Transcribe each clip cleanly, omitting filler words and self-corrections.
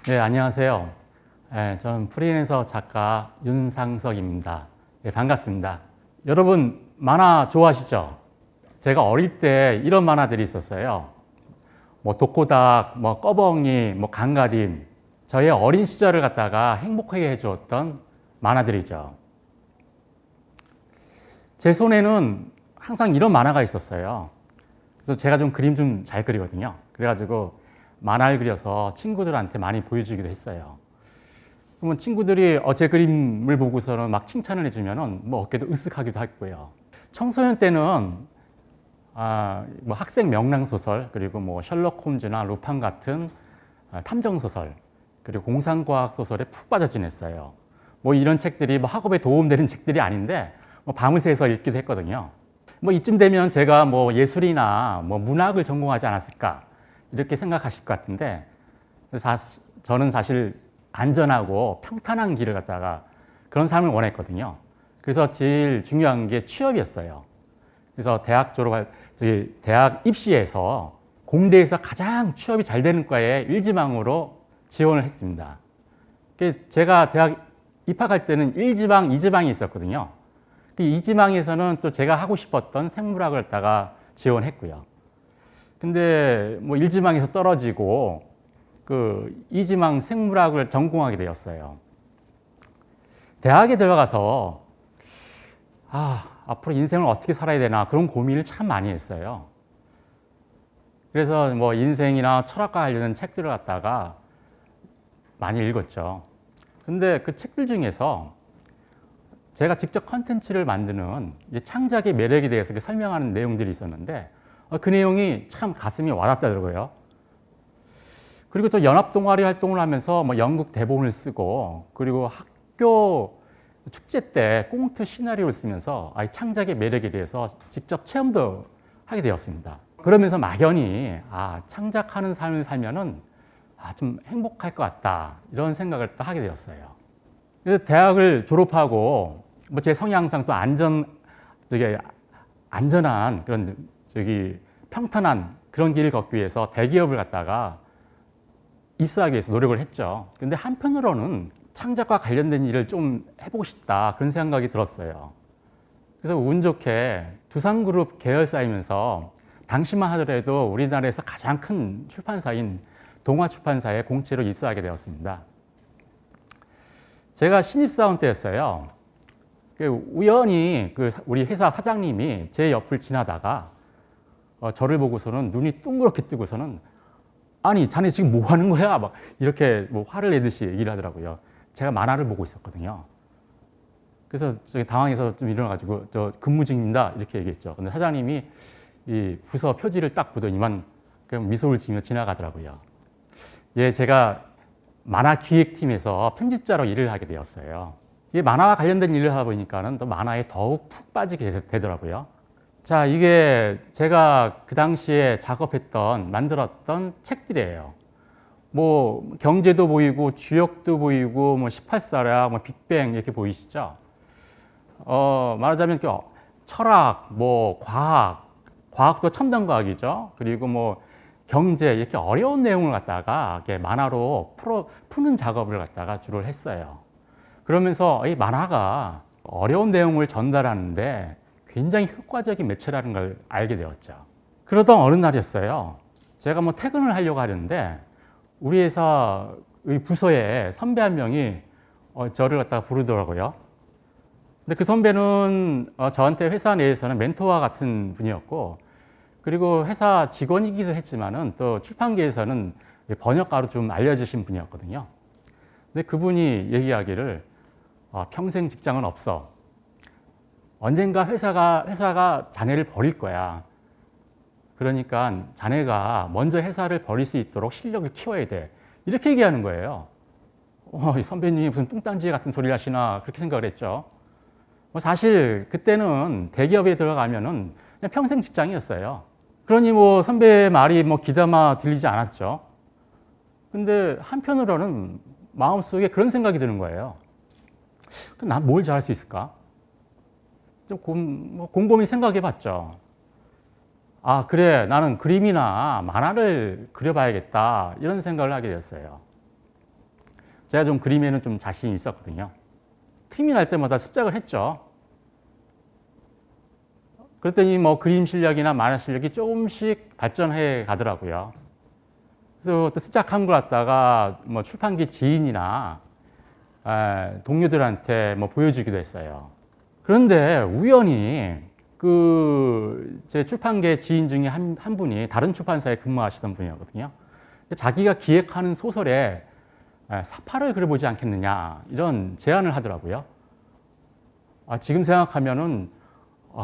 네, 안녕하세요. 저는 프리랜서 작가 윤상석입니다. 네, 반갑습니다. 여러분, 만화 좋아하시죠? 제가 어릴 때 이런 만화들이 있었어요. 뭐, 독고닥, 뭐, 꺼벙이, 뭐, 강가딘. 저의 어린 시절을 갖다가 행복하게 해주었던 만화들이죠. 제 손에는 항상 이런 만화가 있었어요. 그래서 제가 좀 그림 좀 잘 그리거든요. 그래가지고 만화를 그려서 친구들한테 많이 보여주기도 했어요. 그러면 친구들이 제 그림을 보고서는 막 칭찬을 해주면은 뭐 어깨도 으쓱하기도 했고요. 청소년 때는 뭐 학생 명랑 소설, 그리고 뭐 셜록 홈즈나 루팡 같은 탐정 소설, 그리고 공상과학 소설에 푹 빠져 지냈어요. 뭐 이런 책들이 뭐 학업에 도움되는 책들이 아닌데 뭐 밤을 새서 읽기도 했거든요. 뭐 이쯤 되면 제가 뭐 예술이나 뭐 문학을 전공하지 않았을까 이렇게 생각하실 것 같은데, 저는 사실 안전하고 평탄한 길을 갖다가 그런 삶을 원했거든요. 그래서 제일 중요한 게 취업이었어요. 그래서 대학 입시에서 공대에서 가장 취업이 잘 되는 과에 일지망으로 지원을 했습니다. 제가 대학 입학할 때는 1지망, 2지망이 있었거든요. 이 지망에서는 또 제가 하고 싶었던 생물학을 갖다가 지원했고요. 근데 뭐 1지망에서 떨어지고 그 2지망 생물학을 전공하게 되었어요. 대학에 들어가서 앞으로 인생을 어떻게 살아야 되나 그런 고민을 참 많이 했어요. 그래서 뭐 인생이나 철학과 관련된 책들을 갖다가 많이 읽었죠. 근데 그 책들 중에서 제가 직접 컨텐츠를 만드는 창작의 매력에 대해서 설명하는 내용들이 있었는데 그 내용이 참 가슴이 와닿더라고요. 그리고 또 연합 동아리 활동을 하면서 뭐 연극 대본을 쓰고, 그리고 학교 축제 때 꽁트 시나리오를 쓰면서 창작의 매력에 대해서 직접 체험도 하게 되었습니다. 그러면서 막연히 창작하는 삶을 살면은 좀 행복할 것 같다 이런 생각을 또 하게 되었어요. 그래서 대학을 졸업하고 뭐 제 성향상 또 안전한 그런 평탄한 그런 길을 걷기 위해서 대기업을 갖다가 입사하기 위해서 노력을 했죠. 근데 한편으로는 창작과 관련된 일을 좀 해보고 싶다 그런 생각이 들었어요. 그래서 운 좋게 두산그룹 계열사이면서 당시만 하더라도 우리나라에서 가장 큰 출판사인 동아출판사에 공채로 입사하게 되었습니다. 제가 신입사원 때였어요. 우연히 우리 회사 사장님이 제 옆을 지나다가 저를 보고서는 눈이 둥그렇게 뜨고서는 아니 자네 지금 뭐 하는 거야? 막 이렇게 뭐 화를 내듯이 얘기를 하더라고요. 제가 만화를 보고 있었거든요. 그래서 당황해서 좀 일어나가지고 저 근무 중입니다 이렇게 얘기했죠. 근데 사장님이 이 부서 표지를 딱 보더니만 그냥 미소를 지으며 지나가더라고요. 제가 만화 기획팀에서 편집자로 일을 하게 되었어요. 이 만화와 관련된 일을 하다 보니까는 또 만화에 더욱 푹 빠지게 되더라고요. 자, 이게 제가 그 당시에 만들었던 책들이에요. 뭐 경제도 보이고 주역도 보이고 뭐 18사라, 뭐 빅뱅 이렇게 보이시죠? 말하자면 철학, 뭐 과학도 첨단 과학이죠. 그리고 뭐 경제 이렇게 어려운 내용을 갖다가 이렇게 만화로 푸는 작업을 갖다가 주로 했어요. 그러면서 이 만화가 어려운 내용을 전달하는데 굉장히 효과적인 매체라는 걸 알게 되었죠. 그러던 어느 날이었어요. 제가 뭐 퇴근을 하려고 하는데 우리 회사 부서에 선배 한 명이 저를 갖다가 부르더라고요. 근데 그 선배는 저한테 회사 내에서는 멘토와 같은 분이었고, 그리고 회사 직원이기도 했지만은 또 출판계에서는 번역가로 좀 알려주신 분이었거든요. 근데 그분이 얘기하기를 평생 직장은 없어. 언젠가 회사가 자네를 버릴 거야. 그러니까 자네가 먼저 회사를 버릴 수 있도록 실력을 키워야 돼. 이렇게 얘기하는 거예요. 이 선배님이 무슨 뚱딴지 같은 소리를 하시나 그렇게 생각을 했죠. 사실 그때는 대기업에 들어가면은 그냥 평생 직장이었어요. 그러니 뭐 선배의 말이 뭐 귀담아 들리지 않았죠. 근데 한편으로는 마음속에 그런 생각이 드는 거예요. 난 뭘 잘할 수 있을까? 좀 곰곰이 생각해 봤죠. 그래, 나는 그림이나 만화를 그려봐야겠다. 이런 생각을 하게 됐어요. 제가 좀 그림에는 좀 자신이 있었거든요. 틈이 날 때마다 습작을 했죠. 그랬더니 뭐 그림 실력이나 만화 실력이 조금씩 발전해 가더라고요. 그래서 또 습작한 걸 갖다가 뭐 출판기 지인이나 동료들한테 뭐 보여주기도 했어요. 그런데 우연히 그 제 출판계 지인 중에 한 분이 다른 출판사에 근무하시던 분이었거든요. 자기가 기획하는 소설에 사파를 그려보지 않겠느냐 이런 제안을 하더라고요. 지금 생각하면은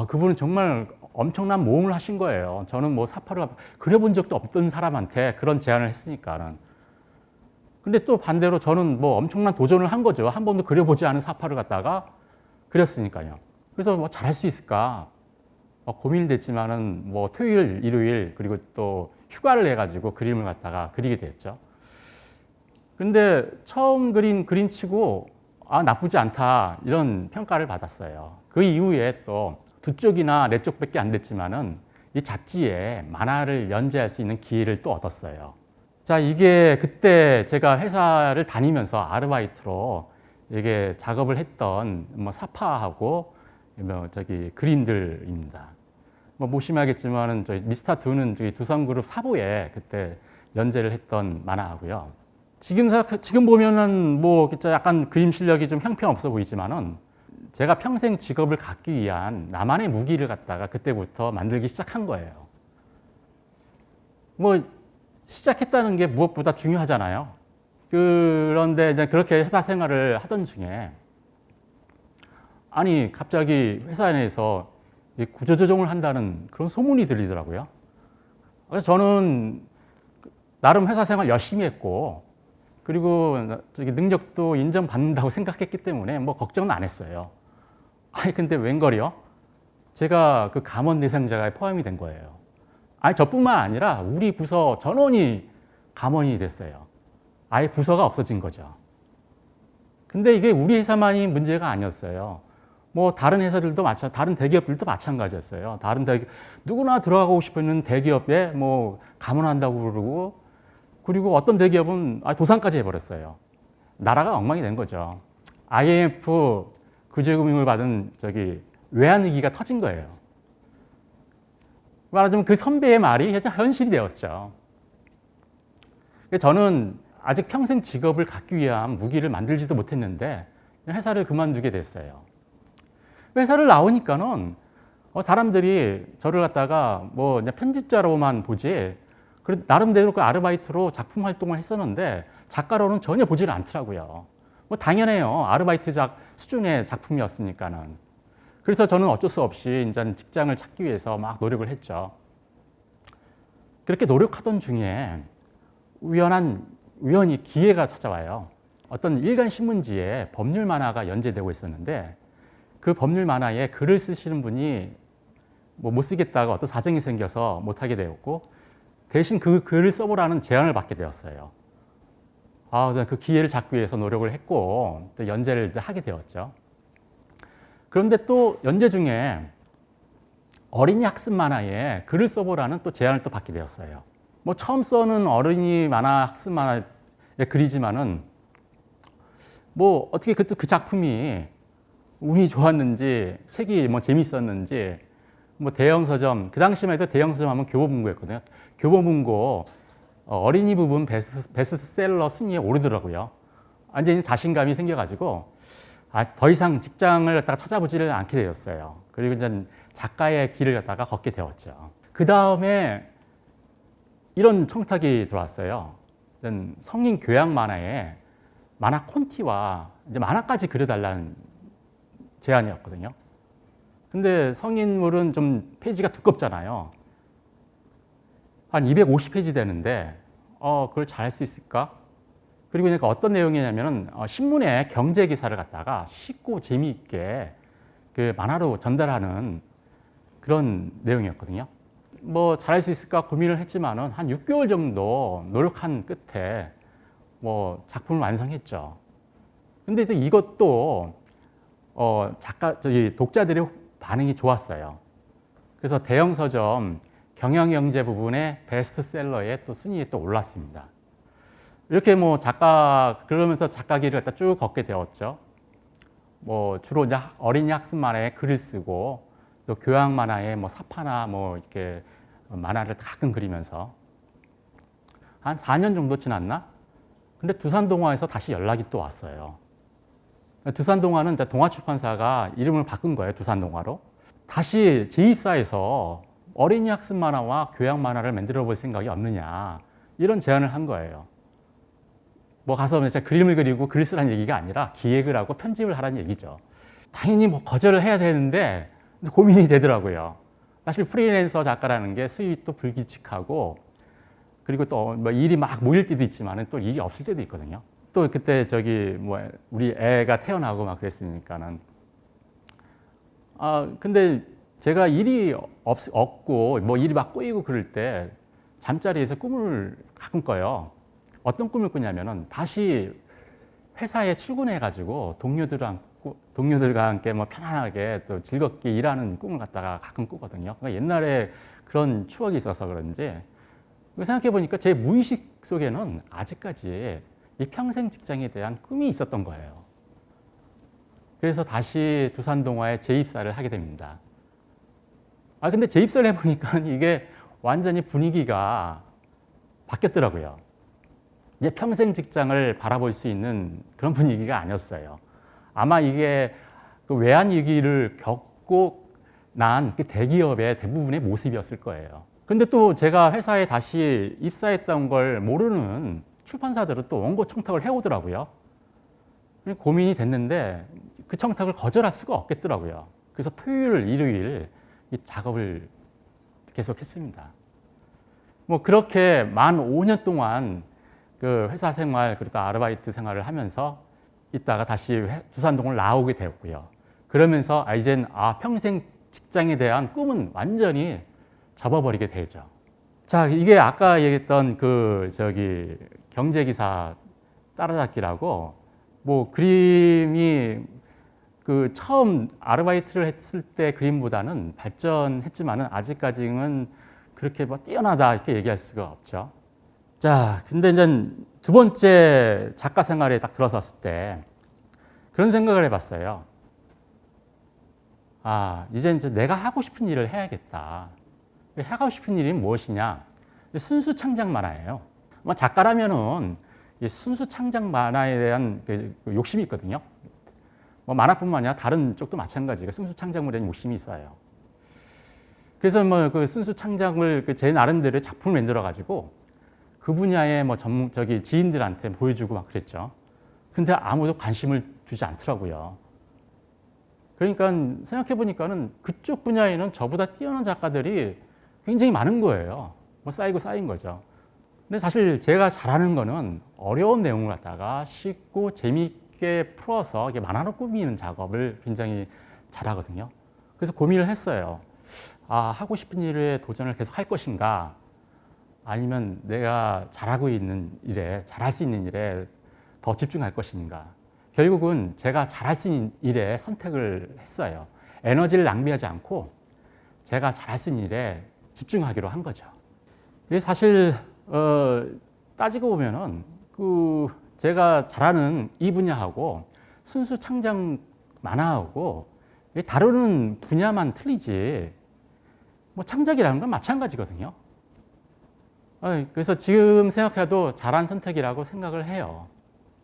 그분은 정말 엄청난 모험을 하신 거예요. 저는 뭐 사파를 그려본 적도 없던 사람한테 그런 제안을 했으니까는. 근데 또 반대로 저는 뭐 엄청난 도전을 한 거죠. 한 번도 그려보지 않은 사파를 갖다가 그렸으니까요. 그래서 뭐 잘할 수 있을까 고민이 됐지만은 뭐 토요일, 일요일 그리고 또 휴가를 내가지고 그림을 갖다가 그리게 됐죠. 근데 처음 그린 그림치고 나쁘지 않다 이런 평가를 받았어요. 그 이후에 또 두 쪽이나 네 쪽밖에 안 됐지만은 이 잡지에 만화를 연재할 수 있는 기회를 또 얻었어요. 자, 이게 그때 제가 회사를 다니면서 아르바이트로 이게 작업을 했던 뭐 사파하고 뭐 저기 그림들입니다. 뭐 보시면 알겠지만은 저희 미스터2는 저기 두성그룹 사보에 그때 연재를 했던 만화하고요. 지금 보면은 뭐 약간 그림 실력이 좀 형편없어 보이지만은 제가 평생 직업을 갖기 위한 나만의 무기를 갖다가 그때부터 만들기 시작한 거예요. 뭐 시작했다는 게 무엇보다 중요하잖아요. 그런데 이제 그렇게 회사 생활을 하던 중에 갑자기 회사 내에서 구조조정을 한다는 그런 소문이 들리더라고요. 그래서 저는 나름 회사 생활 열심히 했고 그리고 능력도 인정받는다고 생각했기 때문에 뭐 걱정은 안 했어요. 근데 웬걸요? 제가 그 감원 대상자가 포함이 된 거예요. 저뿐만 아니라 우리 부서 전원이 감원이 됐어요. 아예 부서가 없어진 거죠. 근데 이게 우리 회사만이 문제가 아니었어요. 뭐 다른 회사들도 다른 대기업들도 마찬가지였어요. 누구나 들어가고 싶은 대기업에 뭐 감원한다고 그러고 그리고 어떤 대기업은 도산까지 해버렸어요. 나라가 엉망이 된 거죠. IMF 구제금융을 받은 외환위기가 터진 거예요. 말하자면 그 선배의 말이 현실이 되었죠. 저는 아직 평생 직업을 갖기 위한 무기를 만들지도 못했는데 회사를 그만두게 됐어요. 회사를 나오니까는 사람들이 저를 갖다가 뭐 편집자로만 보지 나름대로 그 아르바이트로 작품 활동을 했었는데 작가로는 전혀 보지를 않더라고요. 뭐 당연해요. 아르바이트 수준의 작품이었으니까는. 그래서 저는 어쩔 수 없이 이제 직장을 찾기 위해서 막 노력을 했죠. 그렇게 노력하던 중에 우연히 기회가 찾아와요. 어떤 일간 신문지에 법률 만화가 연재되고 있었는데 그 법률 만화에 글을 쓰시는 분이 뭐 못 쓰겠다고 어떤 사정이 생겨서 못하게 되었고 대신 그 글을 써보라는 제안을 받게 되었어요. 그 기회를 잡기 위해서 노력을 했고 또 연재를 하게 되었죠. 그런데 또 연재 중에 어린이 학습 만화에 글을 써보라는 또 제안을 또 받게 되었어요. 뭐 처음 써는 어린이 만화 학습 만화에 글이지만은 뭐 어떻게 그 작품이 운이 좋았는지 책이 뭐 재밌었는지 뭐 대형 서점 그 당시만 해도 대형 서점 하면 교보문고였거든요. 교보문고 어린이 부분 베스트셀러 순위에 오르더라고요. 완전히 자신감이 생겨가지고 더 이상 직장을 갖다가 찾아보지를 않게 되었어요. 그리고 이제 작가의 길을 갖다가 걷게 되었죠. 그 다음에 이런 청탁이 들어왔어요. 성인 교양 만화에 만화 콘티와 이제 만화까지 그려달라는 제안이었거든요. 근데 성인물은 좀 페이지가 두껍잖아요. 한 250페이지 되는데 그걸 잘할 수 있을까? 그리고 그러니까 어떤 내용이냐면은 신문에 경제 기사를 갖다가 쉽고 재미있게 그 만화로 전달하는 그런 내용이었거든요. 뭐 잘할 수 있을까 고민을 했지만은 한 6개월 정도 노력한 끝에 뭐 작품을 완성했죠. 근데 또 이것도 독자들의 반응이 좋았어요. 그래서 대형 서점 경영경제 부분의 베스트셀러에 또 순위에 또 올랐습니다. 이렇게 뭐 그러면서 작가 길을 갖다 쭉 걷게 되었죠. 뭐 주로 이제 어린이 학습 만화에 글을 쓰고 또 교양 만화에 뭐 사파나 뭐 이렇게 만화를 가끔 그리면서 한 4년 정도 지났나? 근데 두산동화에서 다시 연락이 또 왔어요. 두산동화는 동화출판사가 이름을 바꾼 거예요. 두산동화로. 다시 재입사해서 어린이 학습 만화와 교양 만화를 만들어 볼 생각이 없느냐. 이런 제안을 한 거예요. 뭐 가서 진짜 그림을 그리고 글 쓰라는 얘기가 아니라 기획을 하고 편집을 하라는 얘기죠. 당연히 뭐 거절을 해야 되는데 고민이 되더라고요. 사실 프리랜서 작가라는 게 수입이 또 불규칙하고 그리고 또 뭐 일이 막 모일 때도 있지만 또 일이 없을 때도 있거든요. 또 그때 뭐 우리 애가 태어나고 막 그랬으니까는 근데 제가 일이 없고 뭐 일이 막 꼬이고 그럴 때 잠자리에서 꿈을 가끔 꿔요. 어떤 꿈을 꾸냐면은 다시 회사에 출근해 가지고 동료들과 함께 뭐 편안하게 또 즐겁게 일하는 꿈을 갖다가 가끔 꾸거든요. 그러니까 옛날에 그런 추억이 있어서 그런지 생각해 보니까 제 무의식 속에는 아직까지 이 평생 직장에 대한 꿈이 있었던 거예요. 그래서 다시 두산동화에 재입사를 하게 됩니다. 근데 재입사를 해보니까 이게 완전히 분위기가 바뀌었더라고요. 이제 평생 직장을 바라볼 수 있는 그런 분위기가 아니었어요. 아마 이게 그 외환위기를 겪고 난 그 대기업의 대부분의 모습이었을 거예요. 근데 또 제가 회사에 다시 입사했던 걸 모르는 출판사들은 또 원고 청탁을 해오더라고요. 고민이 됐는데 그 청탁을 거절할 수가 없겠더라고요. 그래서 토요일, 일요일 이 작업을 계속했습니다. 뭐 그렇게 만 5년 동안 그 회사 생활 그리고 아르바이트 생활을 하면서 있다가 다시 두산동을 나오게 되었고요. 그러면서 이젠 평생 직장에 대한 꿈은 완전히 접어버리게 되죠. 자, 이게 아까 얘기했던 경제기사 따라잡기라고 뭐 그림이 처음 아르바이트를 했을 때 그림보다는 발전했지만은 아직까지는 그렇게 뭐 뛰어나다 이렇게 얘기할 수가 없죠. 자, 근데 이제 두 번째 작가 생활에 딱 들어섰을 때 그런 생각을 해봤어요. 이제 내가 하고 싶은 일을 해야겠다. 하고 싶은 일이 무엇이냐? 순수 창작 만화예요. 작가라면은 순수 창작 만화에 대한 욕심이 있거든요. 뭐 만화뿐만 아니라 다른 쪽도 마찬가지예요. 순수 창작물에 대한 욕심이 있어요. 그래서 뭐 그 순수 창작을 제 나름대로 작품을 만들어 가지고 그 분야의 뭐 지인들한테 보여주고 막 그랬죠. 근데 아무도 관심을 두지 않더라고요. 그러니까 생각해 보니까는 그쪽 분야에는 저보다 뛰어난 작가들이 굉장히 많은 거예요. 뭐 쌓인 거죠. 근데 사실 제가 잘하는 거는 어려운 내용을 갖다가 쉽고 재미있게 풀어서 이게 만화로 꾸미는 작업을 굉장히 잘하거든요. 그래서 고민을 했어요. 하고 싶은 일에 도전을 계속 할 것인가? 아니면 내가 잘하고 있는 일에, 잘할 수 있는 일에 더 집중할 것인가? 결국은 제가 잘할 수 있는 일에 선택을 했어요. 에너지를 낭비하지 않고 제가 잘할 수 있는 일에 집중하기로 한 거죠. 이게 사실 따지고 보면은 제가 잘하는 이 분야하고 순수 창작 만화하고 다루는 분야만 틀리지 뭐 창작이라는 건 마찬가지거든요. 그래서 지금 생각해도 잘한 선택이라고 생각을 해요.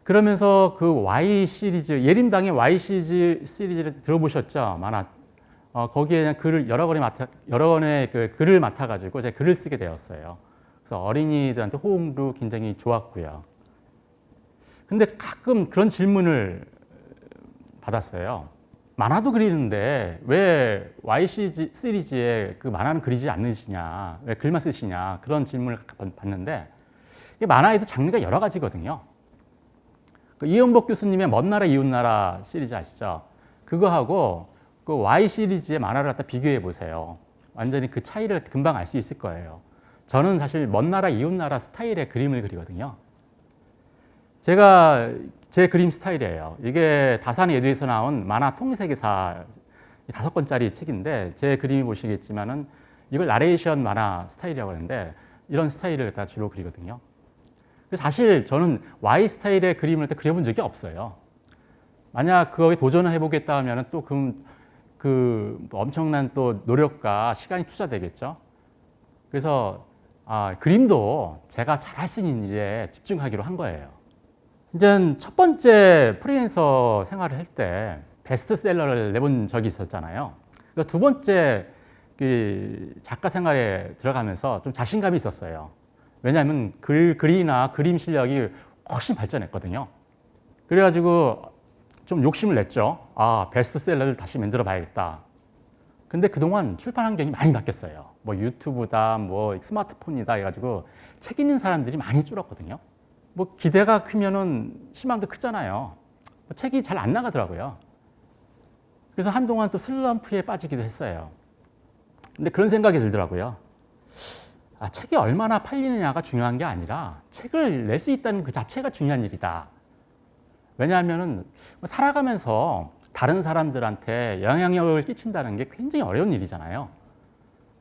그러면서 그 Y 시리즈, 예림당의 Y 시리즈를 들어보셨죠? 만화. 거기에 여러 권의 글을 맡아가지고 제가 글을 쓰게 되었어요. 그래서 어린이들한테 호응도 굉장히 좋았고요. 근데 가끔 그런 질문을 받았어요. 만화도 그리는데 왜 Y 시리즈에 그 만화는 그리지 않으시냐, 왜 글만 쓰시냐, 그런 질문을 받는데 만화에도 장르가 여러 가지거든요. 이연복 교수님의 먼 나라 이웃 나라 시리즈 아시죠? 그거하고 그 Y 시리즈의 만화를 갖다 비교해 보세요. 완전히 그 차이를 금방 알 수 있을 거예요. 저는 사실 먼 나라 이웃 나라 스타일의 그림을 그리거든요. 제 그림 스타일이에요. 이게 다산의 예두에서 나온 만화 통세계사 5권짜리 책인데 제 그림이 보시겠지만은 이걸 나레이션 만화 스타일이라고 하는데 이런 스타일을 갖다 주로 그리거든요. 사실 저는 Y 스타일의 그림을 그려본 적이 없어요. 만약 그거에 도전을 해보겠다 하면 또 그 엄청난 또 노력과 시간이 투자되겠죠. 그래서 그림도 제가 잘할 수 있는 일에 집중하기로 한 거예요. 이제 첫 번째 프리랜서 생활을 할 때 베스트셀러를 내본 적이 있었잖아요. 그러니까 두 번째 그 작가 생활에 들어가면서 좀 자신감이 있었어요. 왜냐하면 글이나 그림 실력이 훨씬 발전했거든요. 그래가지고 좀 욕심을 냈죠. 베스트셀러를 다시 만들어 봐야겠다. 근데 그동안 출판 환경이 많이 바뀌었어요. 뭐 유튜브다, 뭐 스마트폰이다 해가지고 책 읽는 사람들이 많이 줄었거든요. 뭐 기대가 크면은 희망도 크잖아요. 책이 잘 안 나가더라고요. 그래서 한동안 또 슬럼프에 빠지기도 했어요. 근데 그런 생각이 들더라고요. 책이 얼마나 팔리느냐가 중요한 게 아니라 책을 낼 수 있다는 그 자체가 중요한 일이다. 왜냐하면은 살아가면서 다른 사람들한테 영향력을 끼친다는 게 굉장히 어려운 일이잖아요.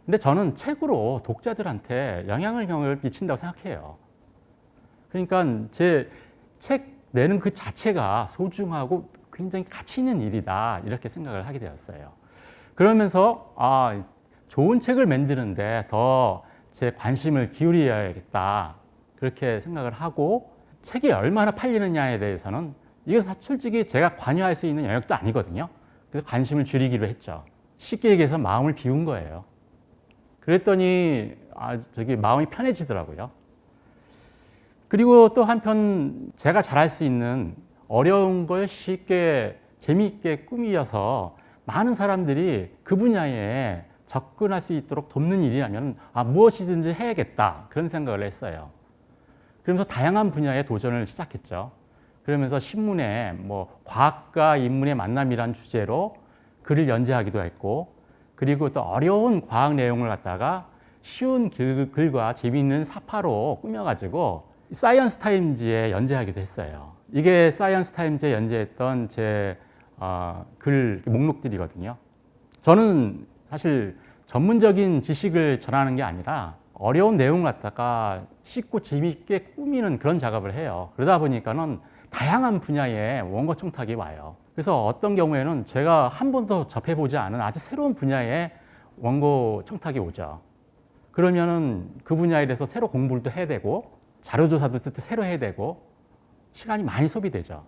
근데 저는 책으로 독자들한테 영향력을 미친다고 생각해요. 그러니까 제 책 내는 그 자체가 소중하고 굉장히 가치 있는 일이다. 이렇게 생각을 하게 되었어요. 그러면서 좋은 책을 만드는데 더 제 관심을 기울여야겠다. 그렇게 생각을 하고 책이 얼마나 팔리느냐에 대해서는 이거 솔직히 제가 관여할 수 있는 영역도 아니거든요. 그래서 관심을 줄이기로 했죠. 쉽게 얘기해서 마음을 비운 거예요. 그랬더니 마음이 편해지더라고요. 그리고 또 한편 제가 잘할 수 있는 어려운 걸 쉽게 재미있게 꾸미어서 많은 사람들이 그 분야에 접근할 수 있도록 돕는 일이라면 무엇이든지 해야겠다 그런 생각을 했어요. 그러면서 다양한 분야의 도전을 시작했죠. 그러면서 신문에 뭐 과학과 인문의 만남이란 주제로 글을 연재하기도 했고, 그리고 또 어려운 과학 내용을 갖다가 쉬운 글과 재미있는 사파로 꾸며가지고 사이언스 타임즈에 연재하기도 했어요. 이게 사이언스 타임즈에 연재했던 제 글 목록들이거든요. 저는 사실 전문적인 지식을 전하는 게 아니라 어려운 내용을 갖다가 쉽고 재미있게 꾸미는 그런 작업을 해요. 그러다 보니까는 다양한 분야의 원고 청탁이 와요. 그래서 어떤 경우에는 제가 한 번도 접해보지 않은 아주 새로운 분야의 원고 청탁이 오죠. 그러면은 그 분야에 대해서 새로 공부를 또 해야 되고 자료조사도 또 새로 해야 되고 시간이 많이 소비되죠.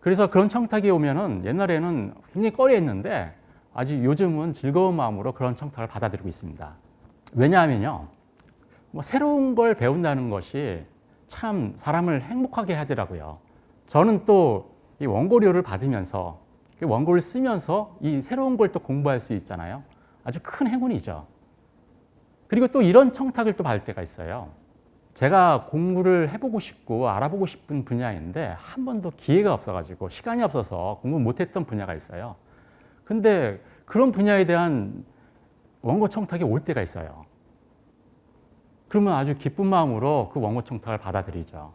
그래서 그런 청탁이 오면은 옛날에는 굉장히 꺼려했는데 아주 요즘은 즐거운 마음으로 그런 청탁을 받아들이고 있습니다. 왜냐하면요, 뭐 새로운 걸 배운다는 것이 참 사람을 행복하게 하더라고요. 저는 또 이 원고료를 받으면서 원고를 쓰면서 이 새로운 걸 또 공부할 수 있잖아요. 아주 큰 행운이죠. 그리고 또 이런 청탁을 또 받을 때가 있어요. 제가 공부를 해보고 싶고 알아보고 싶은 분야인데 한 번도 기회가 없어가지고 시간이 없어서 공부 못했던 분야가 있어요. 근데 그런 분야에 대한 원고 청탁이 올 때가 있어요. 그러면 아주 기쁜 마음으로 그 원고 청탁을 받아들이죠.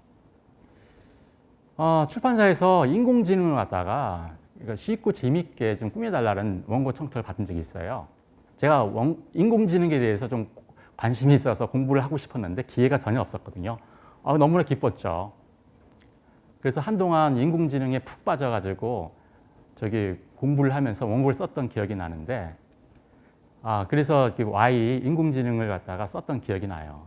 출판사에서 인공지능을 갖다가 쉽고 재밌게 좀 꾸며달라는 원고 청탁을 받은 적이 있어요. 제가 인공지능에 대해서 좀 관심이 있어서 공부를 하고 싶었는데 기회가 전혀 없었거든요. 너무나 기뻤죠. 그래서 한동안 인공지능에 푹 빠져가지고 공부를 하면서 원고를 썼던 기억이 나는데, 그래서 Y 인공지능을 갖다가 썼던 기억이 나요.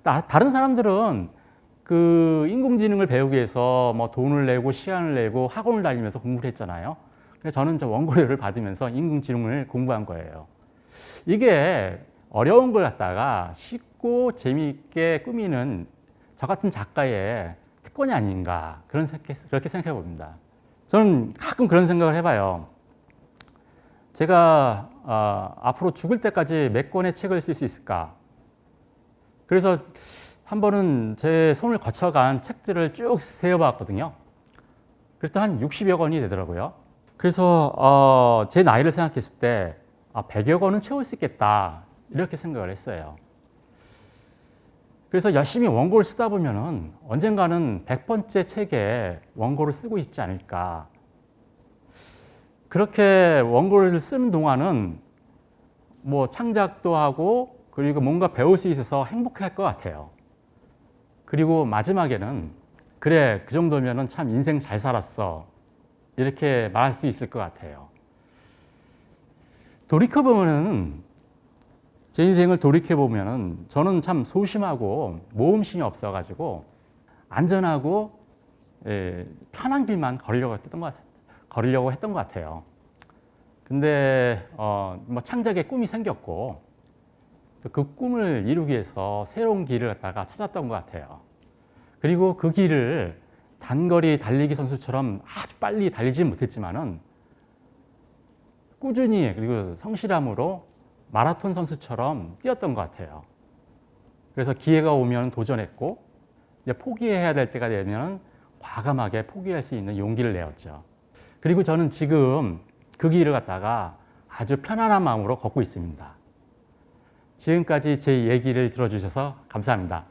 다른 사람들은 그 인공지능을 배우기 위해서 뭐 돈을 내고 시간을 내고 학원을 다니면서 공부를 했잖아요. 그래서 저는 원고료를 받으면서 인공지능을 공부한 거예요. 이게 어려운 걸 갖다가 쉽고 재미있게 꾸미는 저 같은 작가의 특권이 아닌가 그렇게 생각해 봅니다. 저는 가끔 그런 생각을 해봐요. 제가 앞으로 죽을 때까지 몇 권의 책을 쓸 수 있을까? 그래서 한 번은 제 손을 거쳐간 책들을 쭉 세어봤거든요. 그랬더니 한 60여 권이 되더라고요. 그래서 제 나이를 생각했을 때 100여 권은 채울 수 있겠다 이렇게 생각을 했어요. 그래서 열심히 원고를 쓰다 보면은 언젠가는 100번째 책에 원고를 쓰고 있지 않을까. 그렇게 원고를 쓰는 동안은 뭐 창작도 하고 그리고 뭔가 배울 수 있어서 행복할 것 같아요. 그리고 마지막에는 그래, 그 정도면은 참 인생 잘 살았어. 이렇게 말할 수 있을 것 같아요. 돌이켜보면은, 제 인생을 돌이켜보면은 저는 참 소심하고 모험심이 없어가지고 안전하고 편한 길만 걸으려고 했던 것 같아요. 근데 뭐 창작의 꿈이 생겼고 그 꿈을 이루기 위해서 새로운 길을 갖다가 찾았던 것 같아요. 그리고 그 길을 단거리 달리기 선수처럼 아주 빨리 달리지 못했지만은 꾸준히 그리고 성실함으로 마라톤 선수처럼 뛰었던 것 같아요. 그래서 기회가 오면 도전했고 이제 포기해야 될 때가 되면 과감하게 포기할 수 있는 용기를 내었죠. 그리고 저는 지금 그 길을 갖다가 아주 편안한 마음으로 걷고 있습니다. 지금까지 제 얘기를 들어주셔서 감사합니다.